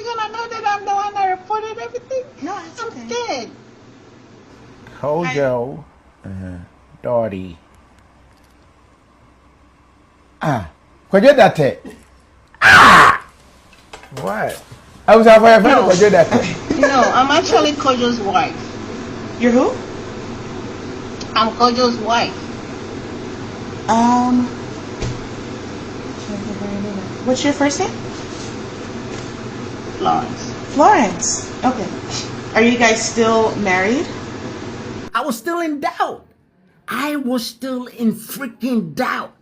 gonna know that I'm the one that reported everything? No, it's I'm okay. scared. Kojo, Dottie. Kojo Date. What? I was halfway a friend of Kojo Date. No, I'm actually Kojo's wife. You're who? I'm Kojo's wife. What's your first name? Florence. Florence. Okay. Are you guys still married? I was still in doubt. I was still in freaking doubt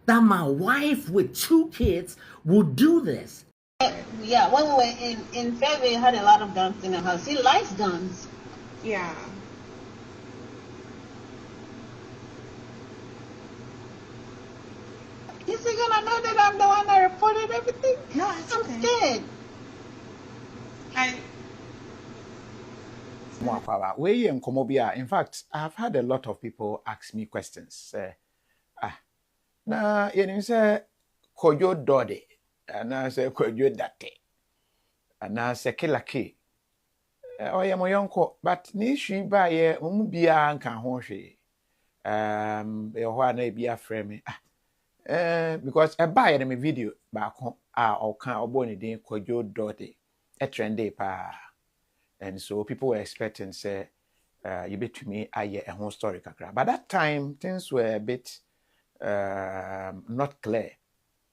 that my wife with 2 kids would do this. Yeah, when we were in Fairview, we had a lot of guns in the house. He likes guns. Yeah. Is he gonna know that I'm the one that reported everything? No, it's I'm okay. scared. In fact, I've had a lot of people ask me questions. Na you say Kojo Dode, and I say Kojo Date, and I say Kilaki. Oh, yeah, my uncle, but Nishi by ye, Umbia and Kanhoshi. Why be a frame? Because I buy them a video back home, or can't born in Kojo Dode, a trendy pa. And so people were expecting, say, you bet to me, a whole story. But that time, things were a bit not clear.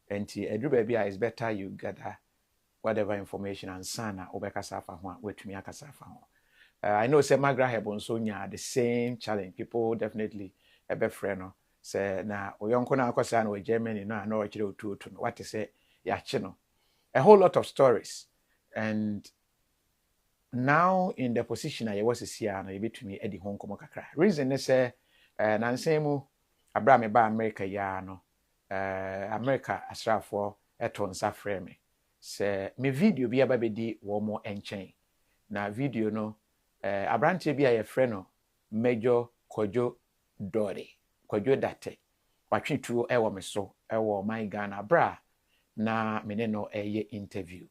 And Edru baby is better you gather whatever information and sana obeka safa ho wetumi akasafa ho. I know say Magra Hebon so nya the same challenge. People definitely ebe frɛ no say na oyonko na akosa na Germany no na ochire otu no what say ya chi no. A whole lot of stories. And now in the position I was here na yebetumi edi ho nkomo kakra. Reason is say nansemu Abraham ba America ya no America asrafo eto nsa frɛ me se me video bi aba bedi wo mo enchen na video no abrante bi aye frɛ no Major Kojo Dode Kojo Date watwetuo ewo me so ewo my Ghana bra na me ne no eye interview,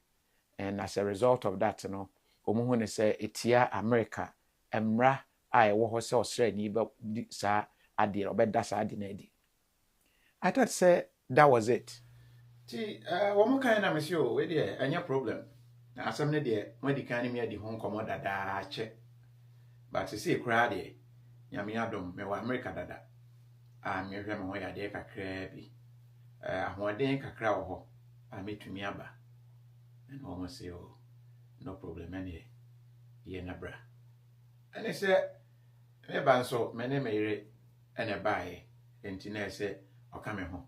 and as a result of that no omuhu ne se etia America emra a ewo ho se osre ni ba sa ade obeda sa ade na adi. I thought say that was it. See, one kind of monsieur, where there, any problem. Now, some day, when the kind of me at the home commander da check. But to see a crowd, Yami Adam, me wa America dada. I'm your grandma, where I dare crabby. One day, crowd ho, I meet to me aba. And almost say, oh, no problem, any ye na bra. And I said, me banso, me name and a buy, and Tina said, or coming home.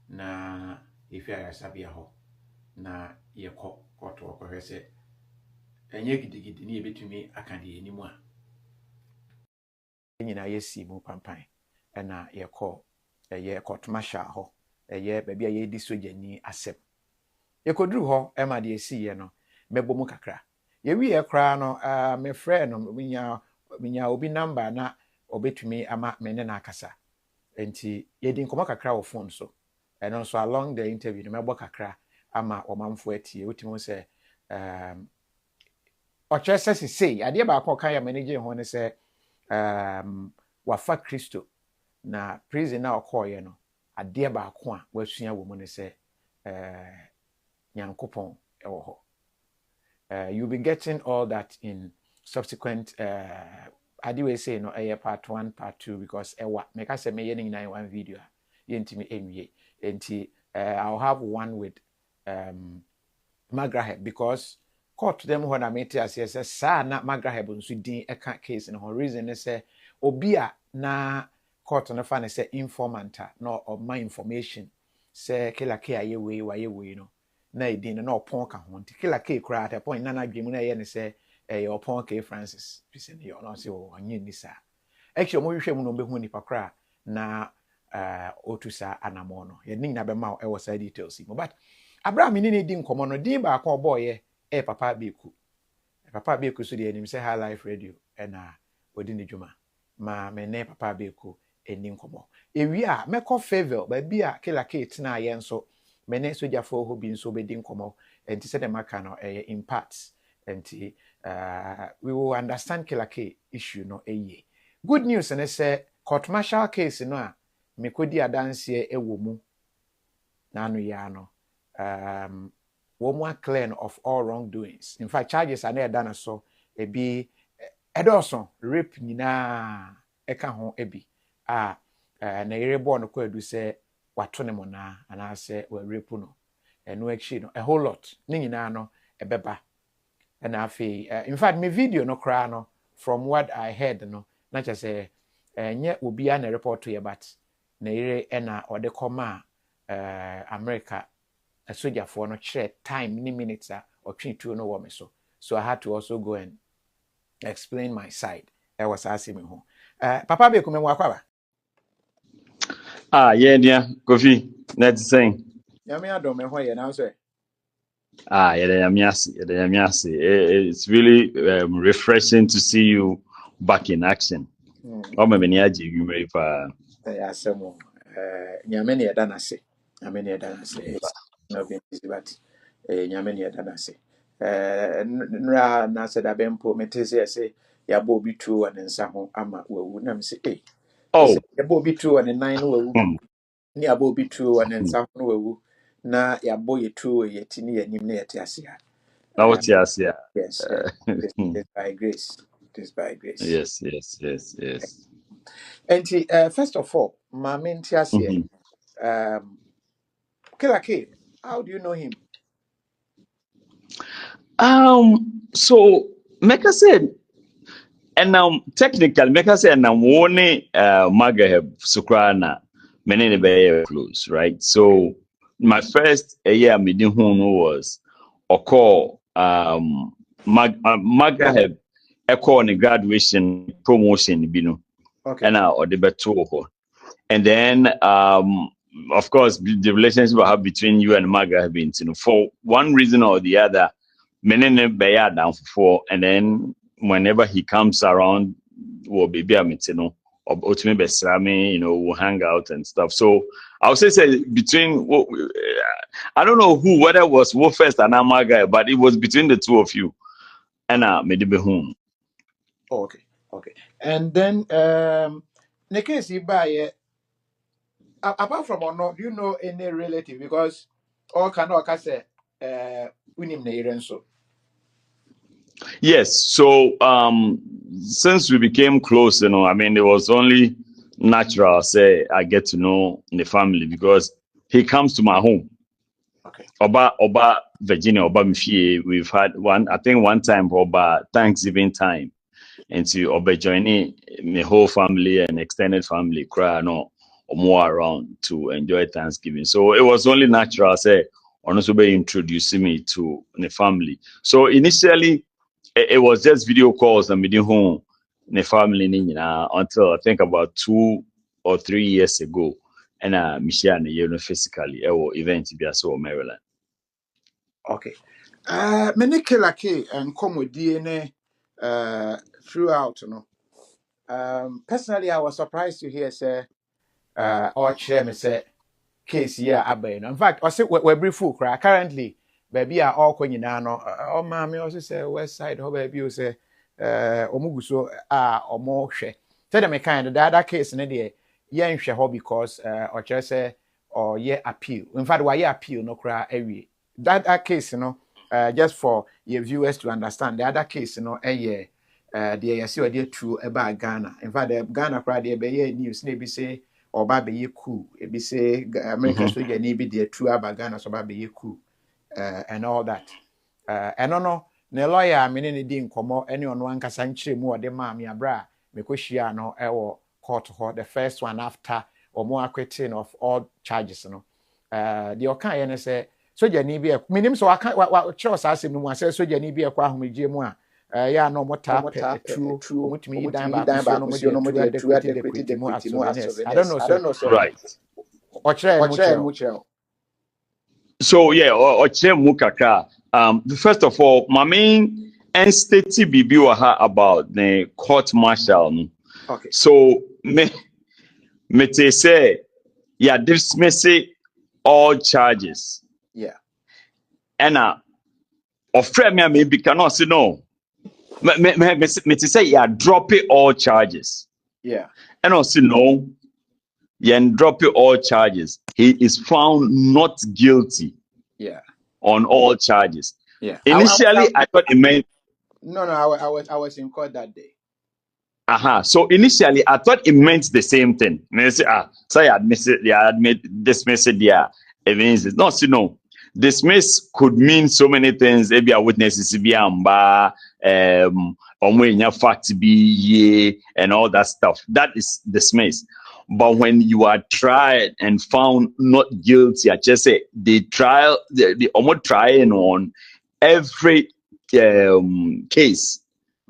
Na if you are sabia ho na ye ko to ko hwese enye gidigidi ni ebetumi akade enimu a nyina yesi mu pampan na ye ko ye kotmasha ho ye baabi a ye di sojani asem ye koduru ho e ma de esi ye no mebo mu kakra ye wi ye kra no me frɛ no minya obi number na obetumi ama me ne na akasa enti ye di nkomo kakra wo phone so. And also along the interview, remember kakra ama omamfo atie wotimo say ochese say ade ba akọ kan ya manager ho ne say wafa Kristo na prison na okoye no ade ba akọ a wasua wo mu ne say nyankopon ewo ho. You'll be getting all that in subsequent ade we say no part 1 part 2 because ewa make us say me yen in one video yentimi enwie. I'll have one with Magraheb because court them when I met as yes sa na Magraheb nso din eka case in her reason is say obia na court no fa ne say informant no of my information say kila ke aye we no na edin no opon ka ho nti kila ke kra at point na na dwemu na ye ne say opon ke Francis pise ne yo no say o anye ni sa actually mo hwehwe mu no be hu nipa kra na otusa anamono ye nina be ma e wasa details but Abraham ni di nkomo no din ba akọ boye papa beku so de anim say High Life Radio na odi ni dwuma ma me ne papa beku eni nkomo ewi a meko favor ba bi a kila kate na ye nso me ne sojafo ho bi nso be di nkomo and to say the makano in parts, and we will understand Killer K issue no ye. Good news, and I say court martial case no me kodi adanse e wo mu na no ya no one clear of all wrongdoings. In fact, charges are near done so e be edoson rape nyina eka ho ebi na yere born no kwadu say wato ne mo na ana say we rape no eno actually no a whole lot ne nyina no ebeba na afi in fact me video no kra no from what I heard no na cha say nye obi a na report to ye but na yere na ode koma America a soldier for no share time ni minutes or 22 no woman so I had to also go and explain my side. I was asking me home. Papa be kume mwakwa yeah, dear. Kofi, that's saying. Yami adome ho ye now say. It's really refreshing to see you back in action. Oh, my many you may asemo nyame ne yeda na se. Nyame ne yeda na se. No be easy but nyame ne yeda na se. Nra na se da bempo metese say ya bo bi tu an nsa ho ama wawu na me say oh ya bo bi tu an nan no wawu ni abo bi tu an nsa ho no wawu na ya bo ye tu ye ti ni anim na ye te ase ha. Now what yes, yeah. Yes, it's by grace. It is by grace. Yes. And first of all, my main here, Killer K, how do you know him? So Mecca said, and now technically Mecca said, and I'm warning Magaheb Sukrana, many very close, right? So my first year meeting who was a call Magaheb echo on the graduation promotion, you know. Okay. And or the better, and then of course the relationship I have between you and Maga have been, you know, for one reason or the other, many bear down for, and then whenever he comes around, will be you know, or ultimately you know, we'll hang out and stuff. So I would say between I don't know whether it was who first and Maga, but it was between the two of you, and maybe home. Okay. And then the case you buy apart from or not, do you know any relative? Because all cannot say unim ne so. Yes. So since we became close, you know, I mean, it was only natural say I get to know the family because he comes to my home. Okay. Oba Virginia, Oba Mfie, we've had one time Oba Thanksgiving time. And to Oba joining my whole family and extended family cry no or more around to enjoy Thanksgiving. So it was only natural say honestly be introducing me to the family. So initially it was just video calls and meeting home the family until I think about 2 or 3 years ago. And Michelle and you know physically or event to be so Maryland. Okay. Many Killer K and come with DNA throughout, you know. Personally, I was surprised to hear say or chair me say case here abai no. In fact, I say we brief full cry currently baby are all going no oh mommy also say west side ho baby you say omuguso omo hwe tell them kind the other case na dey yen hwe ho because or chair say or ye appeal. In fact, why appeal no cry every that case, you know, just for your viewers to understand, the other case, you know, the see what they true about Ghana. In fact, the Ghana crowd they be news, maybe say or baby coup, be say America so you need be the true about Ghana, so baby coup, and all that. And no, the lawyer, I mean, any didn't come out any on one casanche more the mammy abra, because no court the first one after or more acquitting of all charges, you know. The okay say. So Jenny be a minimum so I can't what chose as him was so Jenny be a quahum GMA. Yeah, no more tap true with me down back no more I don't know, sir. Right. Mucho. So yeah, or mukaka. First of all, my main entity bibi waha about the court martial. Okay. So me say yeah, dismiss all charges. Yeah. And or friend me maybe cannot say no. Me say yeah, drop it all charges. Yeah. And also no, yeah, and drop it all charges. He is found not guilty Yeah. on all charges. Yeah. Initially, I thought it meant No, I was in court that day. So initially, I thought it meant the same thing. And I say, so I dismiss it. Yeah, it means it's not. So no, dismiss could mean so many things. Maybe a witness be amba, fact be ye, and all that stuff. That is dismiss. But when you are tried and found not guilty, I just say the trial, the almost trying on every case.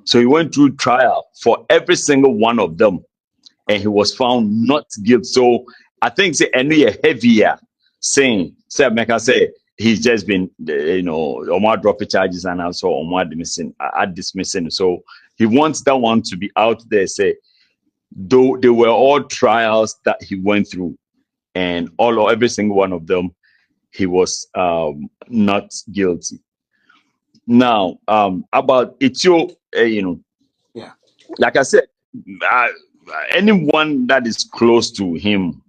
So he went through trial for every single one of them, and he was found not guilty. So I think say any heavier saying, make I say he's just been Omar dropping charges and also Omar dismissing. So he wants that one to be out there. Say though they were all trials that he went through, and every single one of them, he was not guilty. Now, about Etio, Yeah. like I said, anyone that is close to him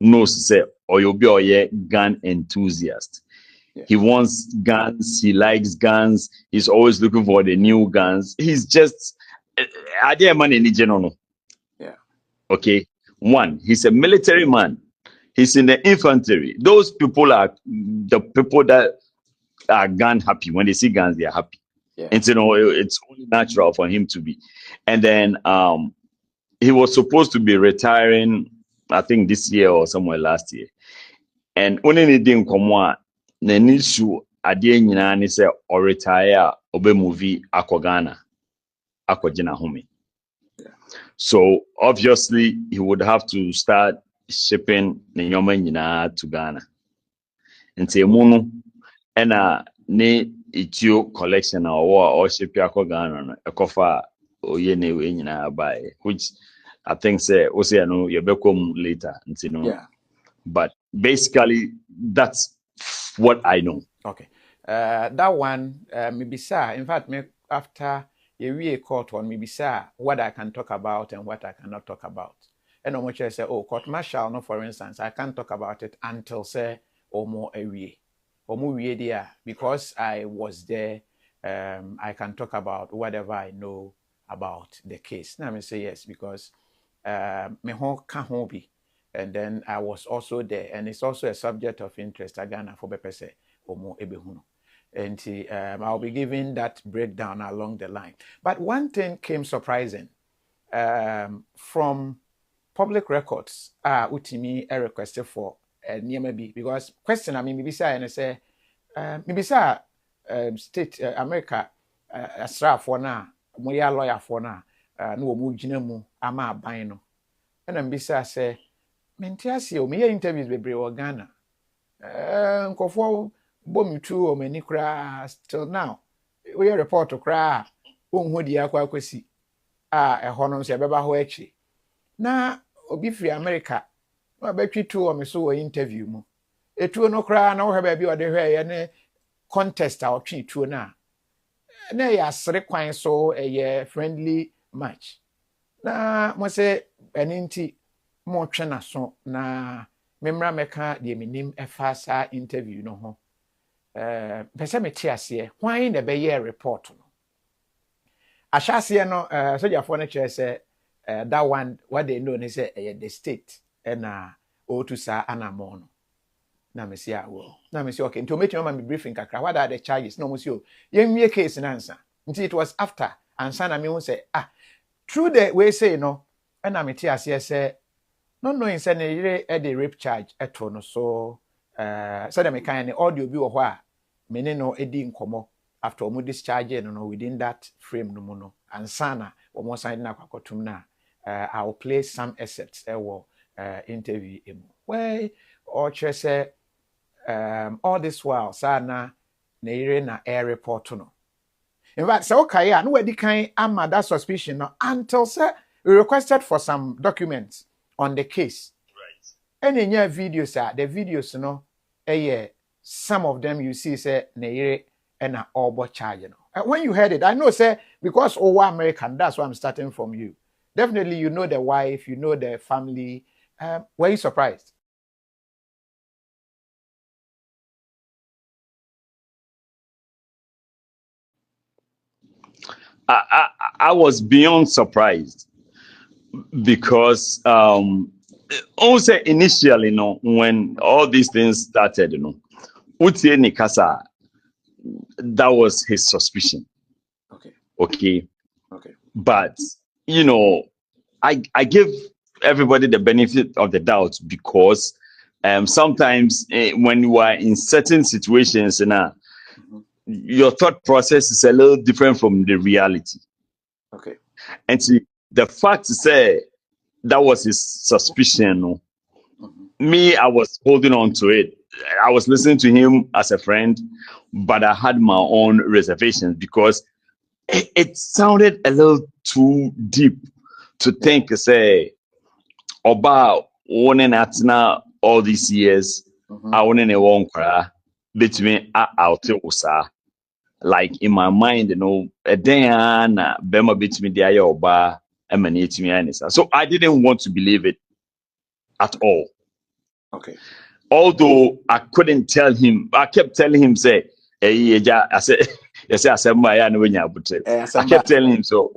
knows say Oyobi gun enthusiast. Yeah. He wants guns. He likes guns. He's always looking for the new guns. He's just idea man in general. Yeah. Okay. One, he's a military man. He's in the infantry. Those people are the people that are gun happy. When they see guns, they are happy. Yeah. And it's only natural for him to be. And then he was supposed to be retiring, I think this year or somewhere last year. And only didn't come the issue adie nyina ni say or retire obe movie akogana akogina home. So obviously he would have to start shipping the nyoma nyina to Ghana. And say mono ena ne Etio collection or ship akogana ekofa oye ne we nyina buy, which I think say also no you be come later and Yeah. But basically that's what I know. Okay. That one, maybe sir. In fact, after a court one, maybe sir, what I can talk about and what I cannot talk about. And I'm say, oh, court martial, no, for instance, I can't talk about it until say, more a week. There, because I was there, I can talk about whatever I know about the case. Now I say yes, because me home can't be. And then I was also there, and it's also a subject of interest again for Bepese Omo Ebehuno. And I'll be giving that breakdown along the line. But one thing came surprising from public records. Utimi requested for maybe because question I mean maybe say and say maybe say state America asra for na moya lawyer for na no mu gina mu ama aban no. And maybe say Mentiasi o me interviews bebre o Ghana. Nkofo bomitu o mani kra till now. We report kra onhu di akwa kwesi. Eho no se beba ho echi. Na obi free America. Na betwi tu o me so o interview mu. Etuo no kra na wo hwe ba bi o de hwe ye ne contest a o twi tuo na. Na ya sere kwan so ye friendly match. Na mo se eninti mo twena so na memra meka de minim efa sa interview no ho pese meti ase hwan na be ye report no ahyase no sojafo no kire se that one what they know is the state na o to sa anamo no na me say awo na me say okay nti o metima ma me briefing kakra what are the charges no mo say o yenwie case na ansa nti it was after ansa na me won say through the way say no na meti ase say no knowing say na yire the rape charge eto no so so dem kan the audio bi wo ho a me ne no edi nkomo after omo discharge no within that frame no mo no ansa na omo sign na kwakotum na I will play some assets interview emu where or say all this while sana na yire na air report no in fact so okay no we di kan ama that suspicion no until say we requested for some documents on the case. Right. And in your videos, the videos, some of them you see say Neire and all charge. When you heard it, I know, say, because over American, that's why I'm starting from you. Definitely, you know the wife, you know the family. Were you surprised? I was beyond surprised because also initially, when all these things started, Utie Nikasa, that was his suspicion. Okay. But I give everybody the benefit of the doubt because sometimes when you are in certain situations, your thought process is a little different from the reality. And see, the fact to say that was his suspicion, me, I was holding on to it. I was listening to him as a friend, but I had my own reservations because it sounded a little too deep to think, say, about one and atina all these years, I want to one between out like in my mind, a day and Bema between the Ayoba emanating me. So I didn't want to believe it at all. Although I couldn't tell him, I kept telling him, say, hey, I said, yes, I said, I kept telling him so.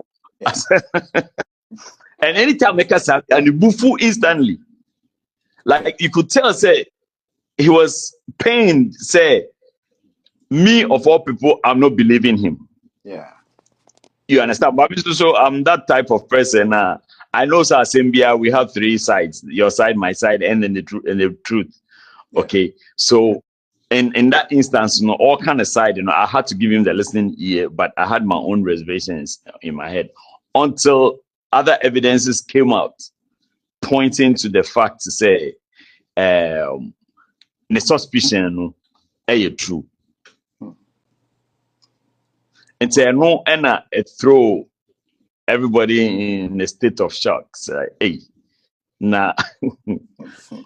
And anytime I can and the bufu instantly, like you could tell, say, he was pained, say, me of all people, I'm not believing him. You understand? But so I'm that type of person. I know, sir, Sambia, we have three sides: your side, my side, and then the truth. Okay, so in that instance, all kind of side, I had to give him the listening ear, but I had my own reservations in my head until other evidences came out pointing to the fact to say the suspicion is true. And say no, and it throw everybody in a state of shock. Say, hey, na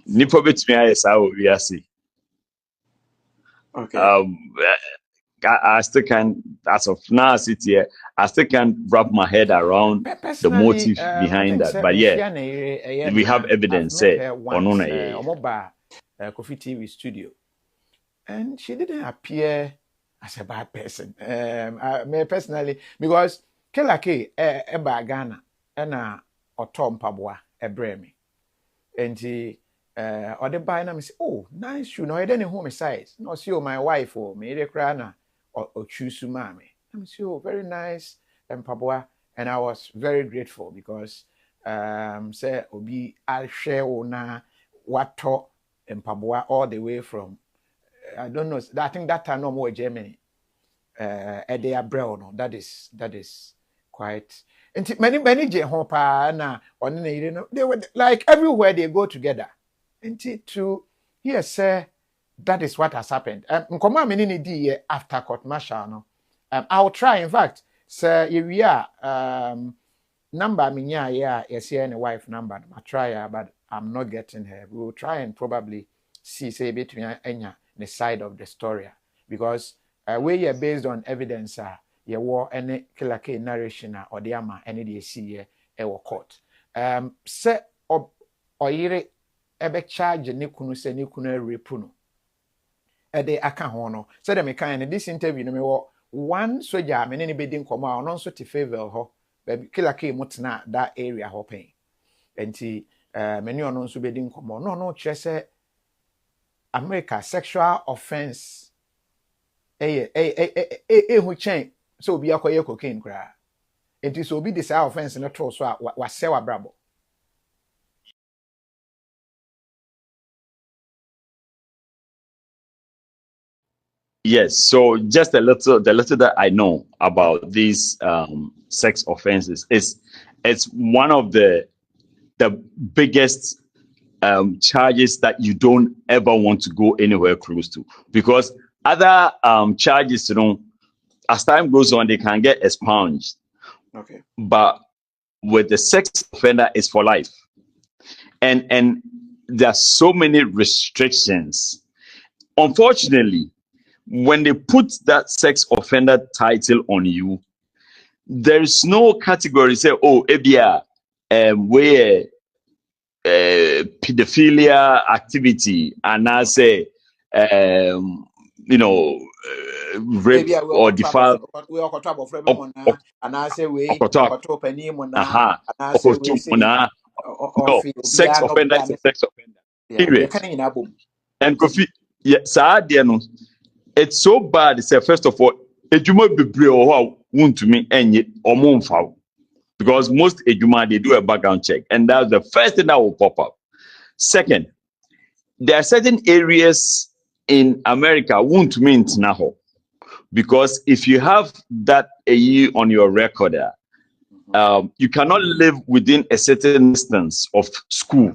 nipo betumi ayesa we are see. I still can, as of now, sit here. I still can't wrap my head around the motive behind that. But yeah, we have evidence. Kofi TV studio, and she didn't appear as a bad person. Me personally, because Killer K eba Ghana and Otom Pabwa ebremi, and he or the buy na me say, oh, nice shoe. No, I didn't home size. No, see my wife or me the crana or choose mami. I say, oh, very nice and Pabwa, and I was very grateful because say obi I share na what talk and Pabwa all the way from I don't know. I think that time no more Germany. Edea Brown. That is quite. And many Jehopa na on they were like everywhere they go together. And to here say that is what has happened. Nkoma many di after court martial no. I'll try. In fact, sir, if we are number minya yeah yes any wife number. I try but I'm not getting her. We will try and probably see say between Enya the side of the story because we are based on evidence you war any Killer K narration or the ama any the see here court say oyire ebe charge ne kunu se ne kunu rape no e de aka ho no say dem kan this interview no me one soldier me ne be din komo ono nso te favor ho baby Killer K mutena that area ho pen enti me ne ono nso be din komo no kire say America sexual offense who chain so be akoye cocaine kra enti so be this offense no to so wa sewa brabo. Yes, so just the little that I know about these sex offenses is it's one of the biggest charges that you don't ever want to go anywhere close to because other charges, as time goes on, they can get expunged. But with the sex offender, it's for life, and there are so many restrictions. Unfortunately, when they put that sex offender title on you, there is no category say, oh, ABR, where pedophilia activity, and I say, you know, rape Maybe I will or got trouble. defile. We all got trouble for everyone. And I say we, Okoto, got open him on. And aha, I say we okoto, say, or no, feel be sex no offender be is a sex offender. yeah, you Period. can't in a boom. And Kofi, yeah, sir, dear no, it's so bad. It's first of all, ejuma bebre or want to me any or moon foul. Because most ejuma they do a background check, and that's the first thing that will pop up. Second, there are certain areas in America won't mean now, because if you have that AE on your record, you cannot live within a certain distance of school.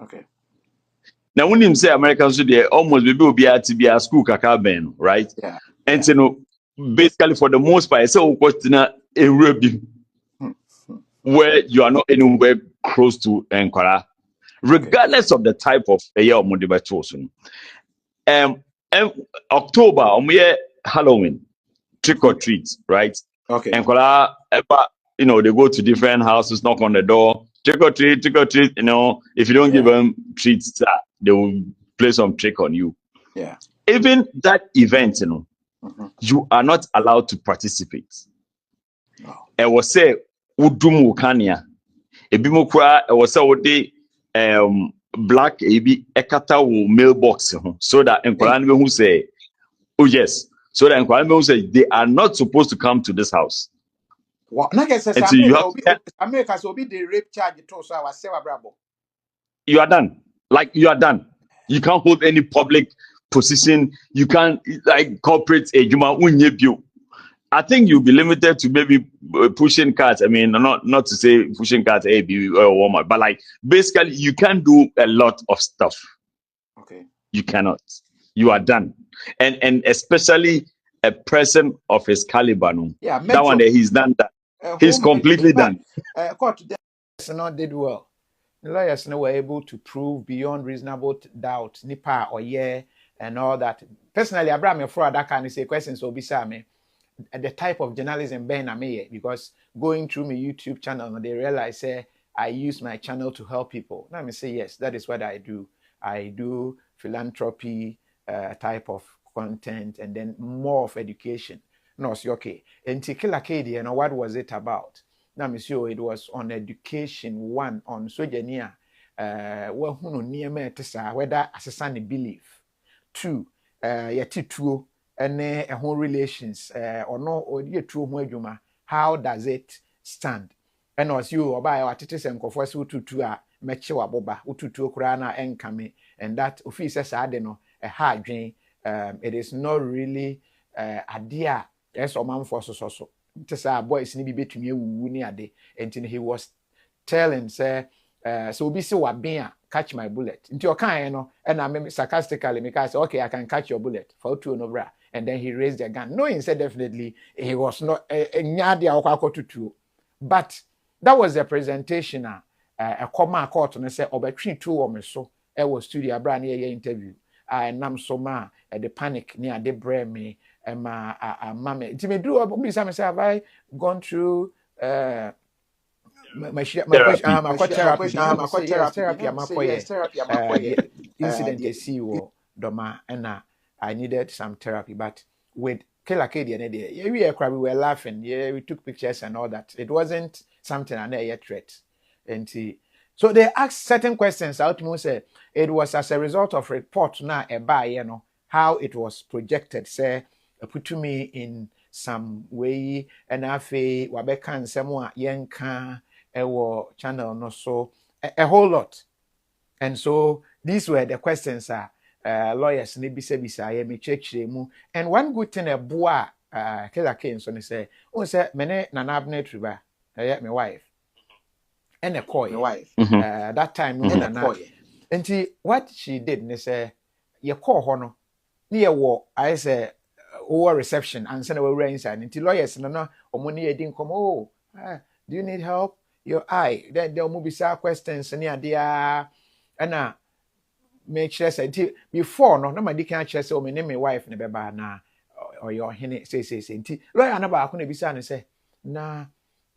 Okay. Now, when you say Americans, they almost will be at a school kakaben, right? Yeah. And you know, basically for the most part, it's a question where you are not anywhere close to Enkwara, regardless of the type of a year of chosen. October, Halloween, trick or treat, right? Okay. Enkwara, you know, they go to different houses, knock on the door, trick or treat, you know, if you don't give them treats, they will play some trick on you. Yeah. Even that event, you know, you are not allowed to participate. I was say, Udumu Kanya, Ebimokra, I was say, black ebi ekata mailbox so that Nkwaran who say, oh yes, so that Nkwaran who say they are not supposed to come to this house. Well, I guess America so be the rape charge to so I was say bravo. You are done. Like you are done. You can't hold any public position. You can't like corporate ejuma unyebu. I think you'll be limited to maybe pushing cards. I mean, not to say pushing cards, AB or Walmart, but like basically you can't do a lot of stuff. Okay. You cannot. You are done. And especially a person of his caliber. No? Yeah, that one there, he's done that. He's completely done. Court not did well. The lawyers were able to prove beyond reasonable doubt, nipa or and all that. Personally, Abraham for that kind of say questions will be me. The type of journalism Ben Ameye, because going through my YouTube channel, they realize I use my channel to help people. Let me say yes, that is what I do. I do philanthropy type of content and then more of education. No, it's okay. And Tikila Kedi, and what was it about? Now, monsieur, it was on education, one on Sojania, well, who near me whether assassin belief. Two, yeti and a whole relations or no or ye true juma. How does it stand? And as you or by our titis and confess to a mechiwa boba ututu kurana enkame, and that office adeno a hard drain. It is not really a dear yes or man for so. Tessa boys ni be to me wuni ade, and he was telling say so be so wabia catch my bullet. Into your kind, and I sarcastically make I say, okay, I can catch your bullet for 2 no bra. And then he raised the gun. No, he said definitely he was not a nyadia or but that was the presentation. A comma court and say, between 2 or so, I was studio brand near interview. I am so ma at the panic near the brain me and my mammy. To me, do have I gone through my therapy, incident you see doma and I needed some therapy, but with Killer Kedi and we were laughing, we took pictures and all that. It wasn't something I never threat. And so they asked certain questions. Ultimately said it was as a result of report now how it was projected. Say put to me in some way and afe wabeka and semwa yenka ewo channel no so a whole lot. And so these were the questions lawyers ne bisa me check mu. And one good thing a boa Killer Kane so say mene Nana Abner Triba my wife and a coy my wife that time no Nana and what she did ne say ye call hono near war I say over reception and send away inside until lawyers no money didn't come do you need help your eye then there will be some questions near there and make sure say before no my di can say o me name my wife ne beba na or your hene say nti lawyer na ba ko na bisa ne say na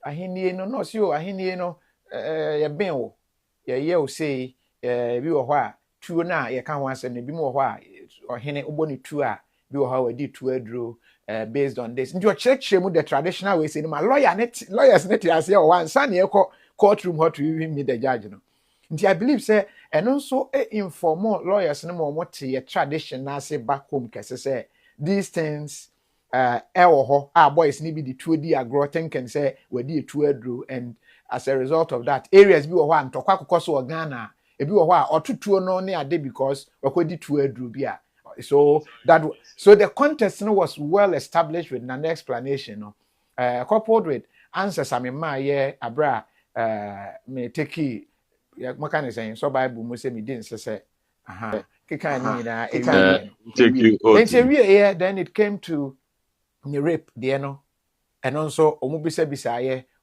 ahenie no si o ahenie no ye ben wo ye o say bi wo ho a tuo na ye ka ho asem ne bi mo ho a ohene obo ne tuo a bi wo ho a di tuo aduro based on this. Nti o church mu the traditional way say no my lawyers net ase o wan san ye courtroom how to even meet the judge no. Nti I believe say and also inform lawyers no more te tradition na say back home kese say these things ho boys ni bi the two di agro thinking say we di two aduro, and as a result of that areas bi wo ho antokwa akokɔ so Ghana e bi wo ho a otutuo no ne ade because we di two aduro bi a. So the context was well established with an explanation, coupled with answers. I mean, my abra me take what can I say? So Bible must say me didn't say then it came to the rape, and also omubisa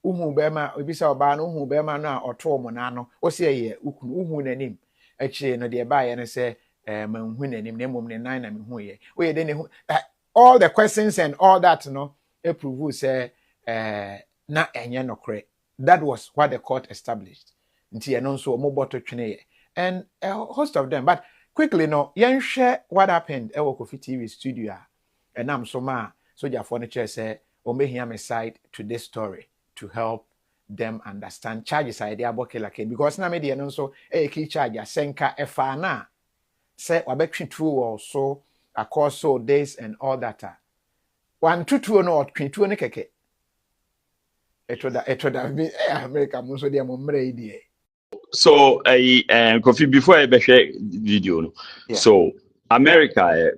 uhu bema obisa oba no uhu bema na oto mo na no o se ye uhu nanim actually no de ba ye ne say manhu nanim na mom ne nan na mehu ye we dey all the questions and all that no prove say na enye nokre. That was what the court established. Nti eno so omoboto twene ye and a host of them. But quickly no yen share what happened e wo Kofi TV studio and am so ma soldier furniture say o me hear me side to this story to help them understand charges idea bokelake because na me de no so key charge asenka efa na say wabetwe true also across so days and all that one tutu no twintu ne keke etoda me America mo so de mo mre idie. So Kofi, before I share video no. Yeah. So America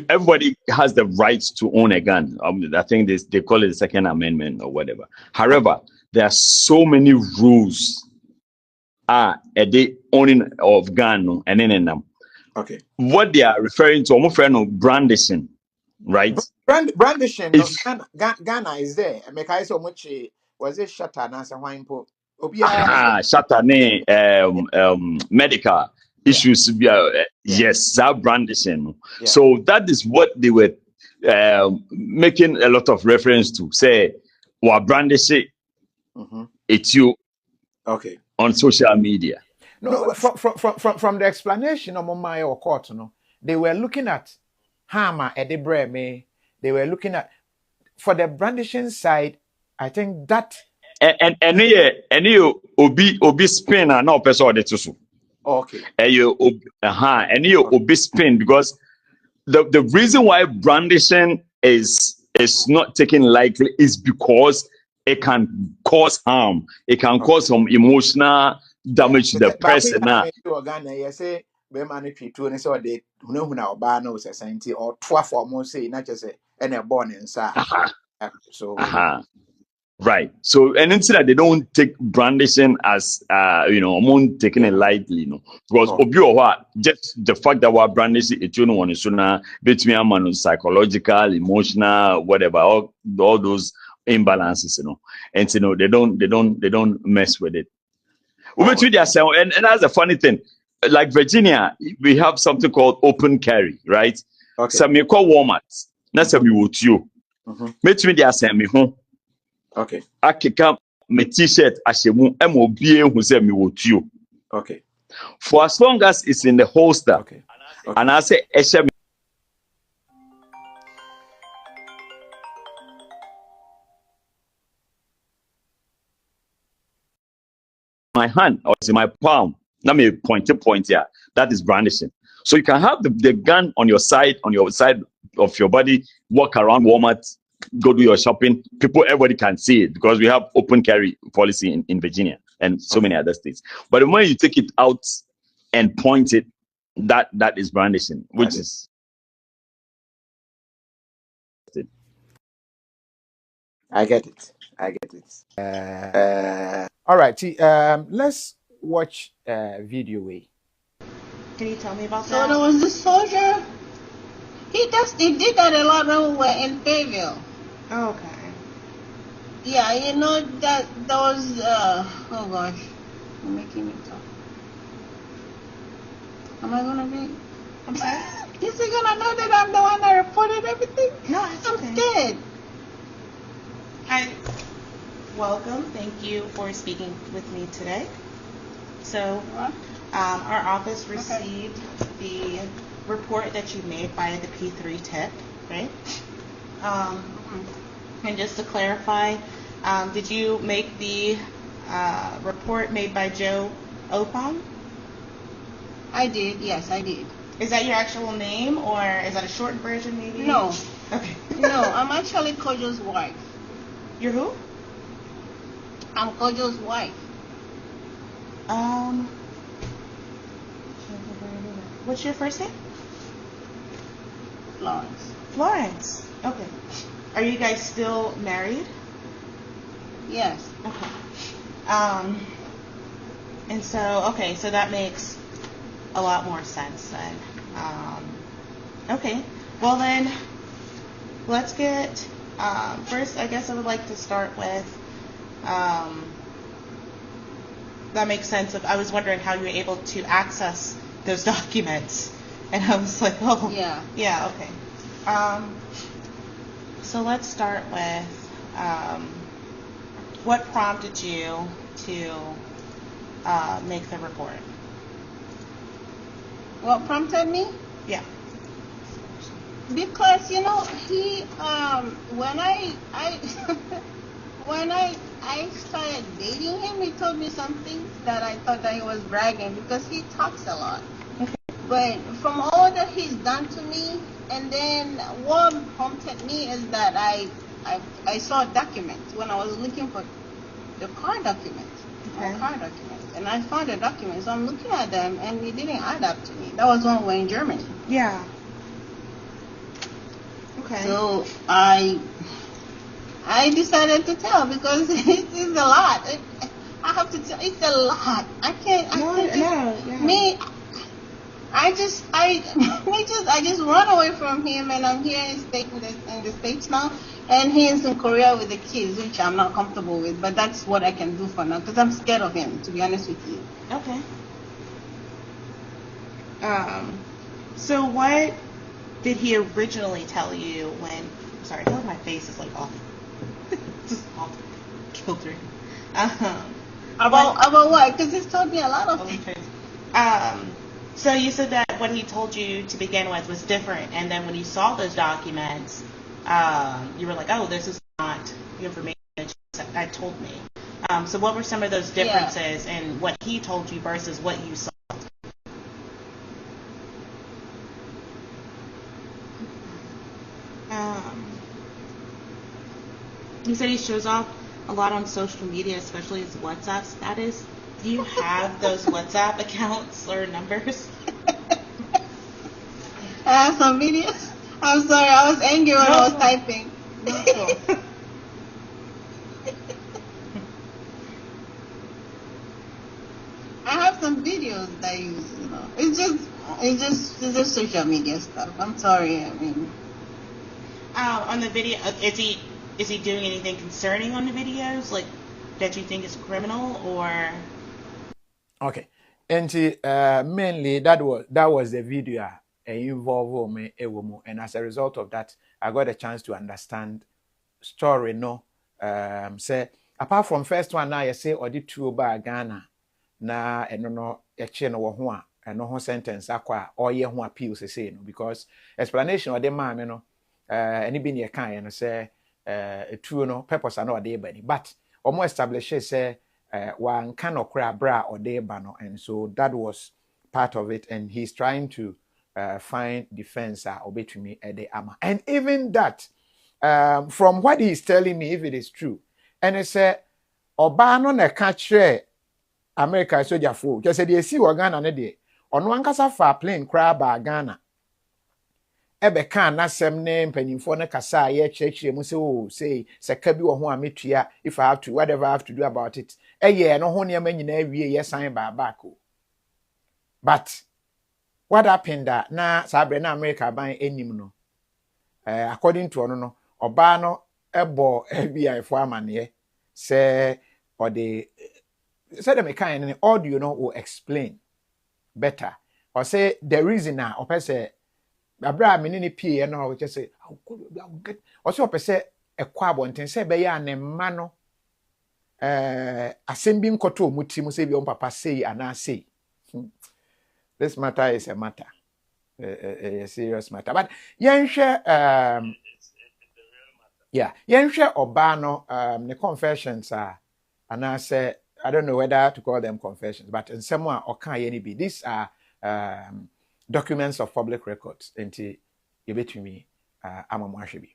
everybody has the right to own a gun. I think they call it the Second Amendment or whatever. However, there are so many rules the owning of gun and in them. Okay. What they are referring to, I'm friend of brandishing, right? Brandishing. Ghana is there. I make I so much. Was it shatter and answer wine po? Shatter medical issues. Yes, that brandishing. Yeah. So that is what they were making a lot of reference to. Say, what brandishing? It's you. Okay. On social media. No, from the explanation of my or court, no, they were looking at Hama Edebre me. They were looking at for the brandishing side. I think that and you obi spin and no person or so. Okay. And you obi spin because the reason why brandishing is not taken lightly is because it can cause harm. It can cause some emotional damage to the person. Right. So and instead that they don't take brandishing as taking it lightly, because just the fact that we're brandishing it one is sooner between psychological, emotional, whatever, all those imbalances, and they don't mess with it. And that's the funny thing. Like Virginia, we have something called open carry, right? Okay. So me call Walmart. That's a me with you. Me they say me home. Okay. I can my t-shirt ashemu MOBA who say me with you. Okay. For as long as it's in the holster. Okay. And I say my hand or it's in my palm. Let me point here. That is brandishing. So you can have the gun on your side of your body, walk around Walmart, go do your shopping. Everybody can see it because we have open carry policy in Virginia and so many other states. But when you take it out and point it, that is brandishing, which is. I get it. All right. Let's watch video way. Can you tell me about that? So there was this soldier. He did that a lot when we were in Fayetteville. Oh, okay. Yeah, that was oh gosh, you're making me talk. Am I gonna be? I'm sorry? Is he gonna know that I'm the one that reported everything? No, it's I'm okay. scared. Hi. Welcome. Thank you for speaking with me today. So, What? our office received the report that you made via the P3 tip, right? And just to clarify, did you make the report made by Joe Opon? I did. Yes, I did. Is that your actual name, or is that a shortened version, maybe? No. Okay. No, I'm actually Kojo's wife. You're who? I'm Kojo's wife. What's your first name? Florence. Florence. Okay. Are you guys still married? Yes. Okay. And so, okay, so that makes a lot more sense then. Okay. Well then, let's get, first I guess I would like to start with, that makes sense. I was wondering how you were able to access those documents. And I was like, oh. Yeah. Yeah, okay. So let's start with, what prompted you to make the report? What prompted me? Yeah. Because he when I when I started dating him, he told me some things that I thought that he was bragging because he talks a lot. But from all that he's done to me, and then what prompted me is that I saw documents when I was looking for the car documents, and I found the documents. So I'm looking at them, and it didn't add up to me. That was when we were in Germany. Yeah. Okay. So I decided to tell because it's a lot. I have to tell. It's a lot. I can't. Me. I just run away from him, and I'm here in the States now, and he's in Korea with the kids, which I'm not comfortable with. But that's what I can do for now, because I'm scared of him, to be honest with you. Okay. So what did he originally tell you when? Sorry, I feel like my face is like off, just off kilter. About what? Because he's told me a lot of things. So you said that what he told you to begin with was different, and then when you saw those documents, you were like, oh, this is not the information that told me. So what were some of those differences in what he told you versus what you saw? You said he shows off a lot on social media, especially his WhatsApp status. Do you have those WhatsApp accounts or numbers? I have some videos. I'm sorry, I was angry when I was typing. I have some videos that I use, It's just social media stuff. I'm sorry, I mean. On the video, is he doing anything concerning on the videos, like that you think is criminal or? Okay, and mainly that was the video involved me, and as a result of that, I got a chance to understand story. No, say apart from first one now, you say or the two about Ghana, na no chain or one and no sentence aqua or ye one appeals say no because explanation or the man any being a kind say true no purpose are not there but almost established say. One cannot crab bra or day bano, and so that was part of it. And he's trying to find defense obey to me at the ama. And even that, from what he's telling me, if it is true, and it said, Obano ne catch America soldier fool. Just said, you see, what Ghana ne de on one casa for plane crab Ghana. Ebe kan na sem ne mpanyimfo ne kasa ye chechire mu say seka bi wo ho ametua if I have to whatever I have to do about it no ho ne ma nyina awie ye sign back but what happened that na sabre na America ban enim no according to ono no oba no ebo FBI for amane say or the said the mechanic audio no will explain better or say the reason now, or per se, Abra mini P and all just say, I'll get, also per se, a quab and say, Bayan and Mano, assembling koto mutimu say, your papa say, and I say, this matter is a matter, a serious matter. But Yansha, yeah, Yansha Obano, the confessions are, and I say, I don't know whether to call them confessions, but in some way, or can any be? These are documents of public records. Into you between me, Amamwashibi.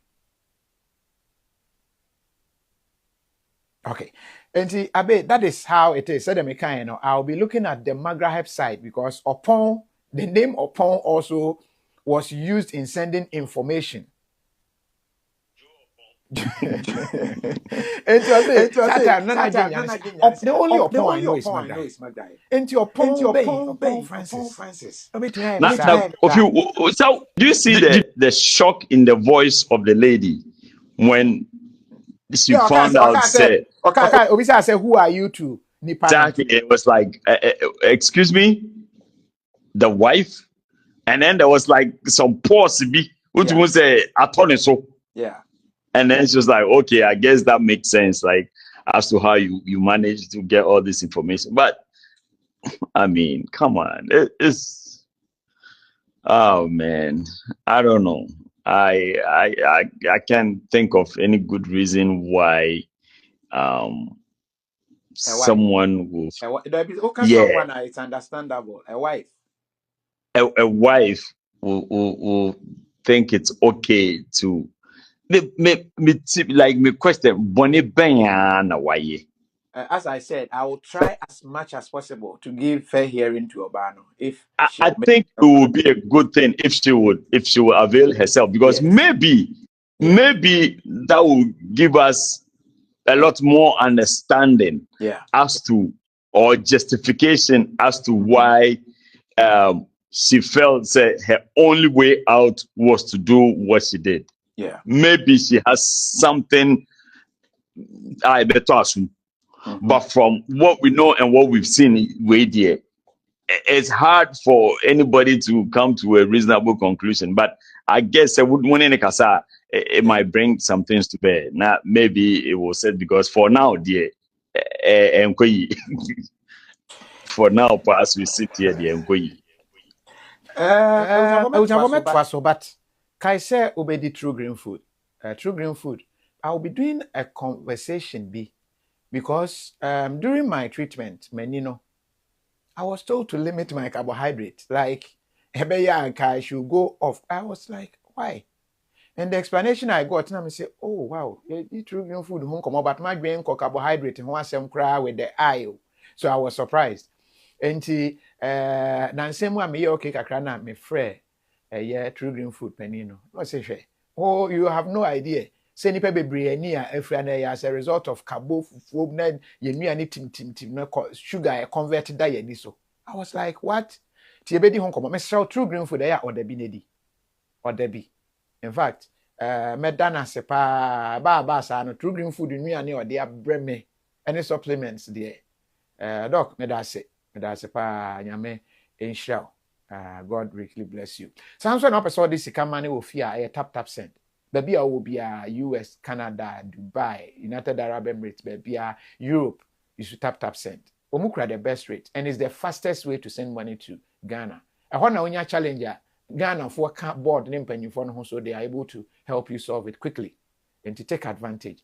Okay, and Abe, that is how it is. Said the I'll be looking at the Magraheb side because upon the name upon also was used in sending information. The only upon I know is Magdai. And your upon Francis. So do you see the shock in the voice of the lady when she found out? Say, Obisa said, "Who are you to?" Exactly. It was like, excuse me, the wife, and then there was like some pause. Who say, "I told you so." Yeah. And then she was like, okay, I guess that makes sense, like, as to how you managed to get all this information. But, I mean, come on. It's, oh, man. I don't know. I can't think of any good reason why someone will... Someone, it's understandable. A wife. A wife will think it's okay to... like me question Bonnie Banya why. As I said, I will try as much as possible to give fair hearing to Obano. If I think it would be a good thing if she would avail herself, because maybe that will give us a lot more understanding as to, or justification as to why she felt that her only way out was to do what she did. Yeah. Maybe she has something I better assume. But from what we know and what we've seen there, it's hard for anybody to come to a reasonable conclusion. But I guess it might bring some things to bear. Now maybe it was said because for now, dear, for now, perhaps we sit here, dear. But Kaise obedi True Green Food. True Green Food. I'll be doing a conversation because during my treatment, Menino, I was told to limit my carbohydrates. Like I should go off. I was like, why? And the explanation I got, and I say, oh wow, eat True Green Food, but my brain carbohydrate and one some cry with the eye. So I was surprised. And Nansemu me okay kakrana me frere. Yeah, True Green Food penino. What say? Oh, you have no idea. Say nipa bebre ani a afra as a result of carbo food na yenu tim na sugar converted that yeni so. I was like, what? Ti ebedi hon komo me sell True Green Food ya or debi nedi. Or debi. In fact, me dana se pa ba sa no True Green Food nnuane or dey abreme any supplements there. Doc me da se pa nyame enhira. God richly bless you. Samson no person this money will fear a tap send. Baby will be US, Canada, Dubai, United Arab Emirates, baby Europe. You should tap send. Omukra the best rate and it's the fastest way to send money to Ghana. I want to challenger Ghana for board name for so they are able to help you solve it quickly and to take advantage.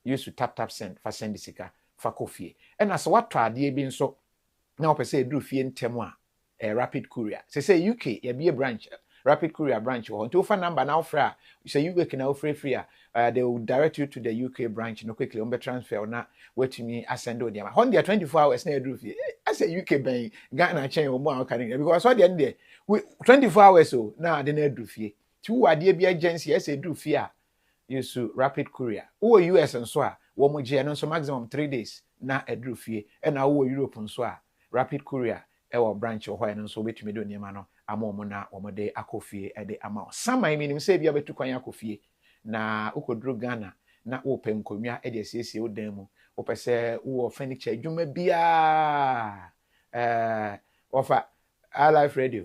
You should tap send for send sika for coffee. And as what try being so now per se do fee in temwa. Rapid Courier. Say UK, you be a branch, Rapid Courier branch. Until phone number now fra. You say you can now free. They will direct you to the UK branch. No quickly, transfer or not. Wait to me. I send them. On the 24 hours, near do fee. I say UK bank Ghana chain or more because what the end there. 24 hours so now they need do fee. Two idea be agency. I say do fee. You should Rapid Courier. Who US and so one more and so maximum 3 days. Now a do fee and now Europe and so Rapid Courier. Ewa branch or why so wait me do niema no amomo na omode akofie e de ama sama imi nim se bia betu kwan akofie na ukodru Ghana na wo pem konwa e de asiesie wo dan mu wo pese wo furniture adwuma bia ofa Life Radio.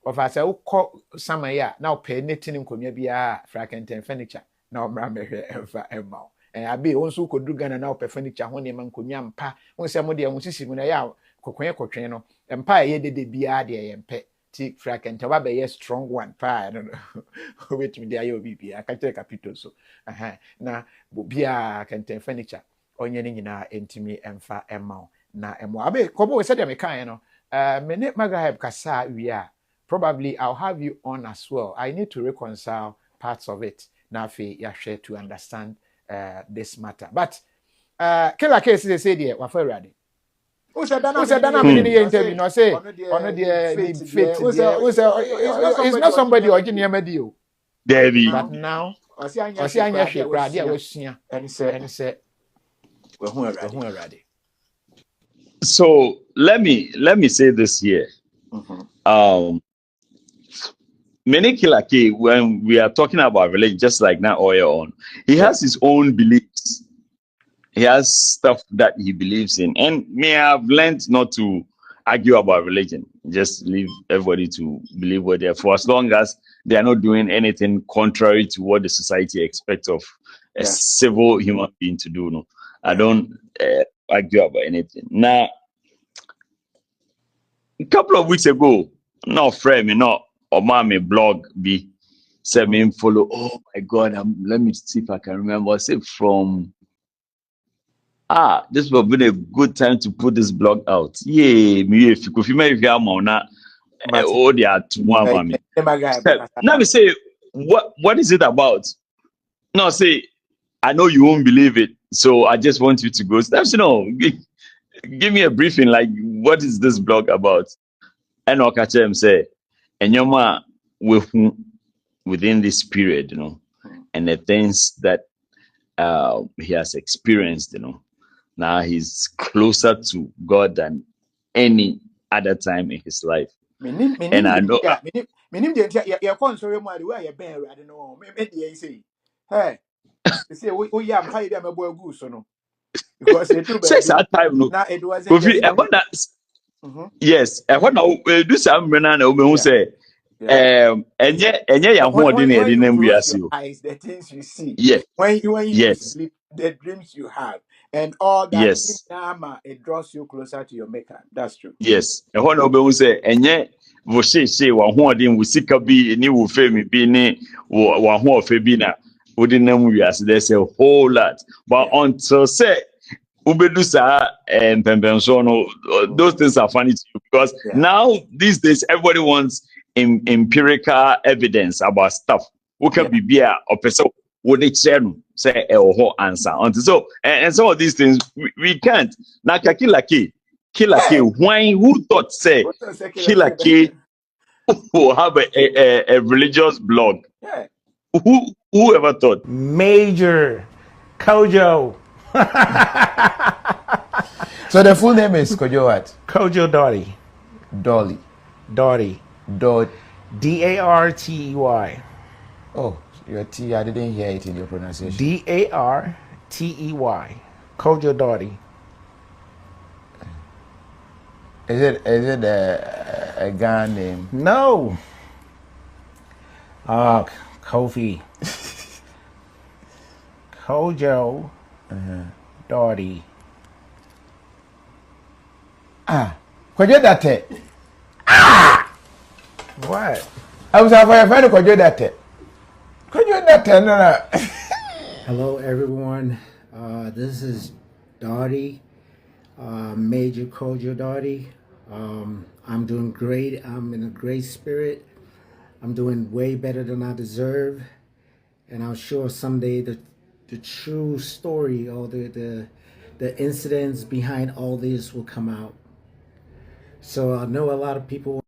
Of us, I will call some ya now pay knitting in Comia Frackington furniture. Now, Bramber ever Emma. And I be also could do Ghana now per furniture when a man could yam pa when somebody I was when I out coqueno and pie ye did be idea and pet. Tick Frackington, Wabe, a strong one pie. I don't know which me the IOB. I can take a pito so. Now, Bia can take furniture. Onye na entimi emfa emma na emo abe kobo we said me kan no mene magaheb kasa wi probably I'll have you on as well. I need to reconcile parts of it na fe ya share to understand this matter, but killer case they say there wa fa rade who said that me the interview no say ono the fit it's not somebody originally made you Debbie. but now osi anya hwe kra dia wasua and say So let me say this here. Many Kilake, when we are talking about religion, just like now Oya on, he has his own beliefs. He has stuff that he believes in, and me have learned not to argue about religion. Just leave everybody to believe what they're for, as long as they are not doing anything contrary to what the society expects of a civil human being to do. No, I don't argue about anything. Now, a couple of weeks ago, no friend me, no or mommy blog be said me follow. Oh my God, let me see if I can remember. Say from this would have been a good time to put this blog out. Yeah, me if you now, oh they are to one mommy. Let me say what is it about? No, say I know you won't believe it, so I just want you to go. Steps, give me a briefing. Like, what is this blog about? And I'll catch him say, and your ma within this period, and the things that he has experienced, now he's closer to God than any other time in his life. And I know. Because that time, no. Yes, and what now? Do some men who say, and the things you see. Yes. When you Yes. sleep, the dreams you have, and all that. Yes. It draws you closer to your maker. That's true. Yes, and what now? Say, and yet, we say, one who didn't we see be any who fame be any one who febina. Wouldn't know we as there's a whole lot, but until say. Ubedusa and Pempensono, those things are funny to you because now these days everybody wants empirical evidence about stuff. Who can be beer or person would they say a whole answer until so and some of these things we can't. Now Kilake, why who thought say Kilake will have a religious blog? Yeah. Who ever thought? Major Kojo. So the full name is Kojo what? Kojo Daugherty. Daugherty. D-A-R-T-E-Y. Oh, your T, I didn't hear it in your pronunciation. D-A-R-T-E-Y. Kojo Daugherty. Is it a guy name? No. Kofi. Kojo Daugherty. Kojo Date. What? I was afraid of Kojo Date. Kojo Date, no. Hello, everyone. This is Daugherty, Major Kojo Daugherty. I'm doing great. I'm in a great spirit. I'm doing way better than I deserve. And I'm sure someday the true story or the incidents behind all this will come out. So I know a lot of people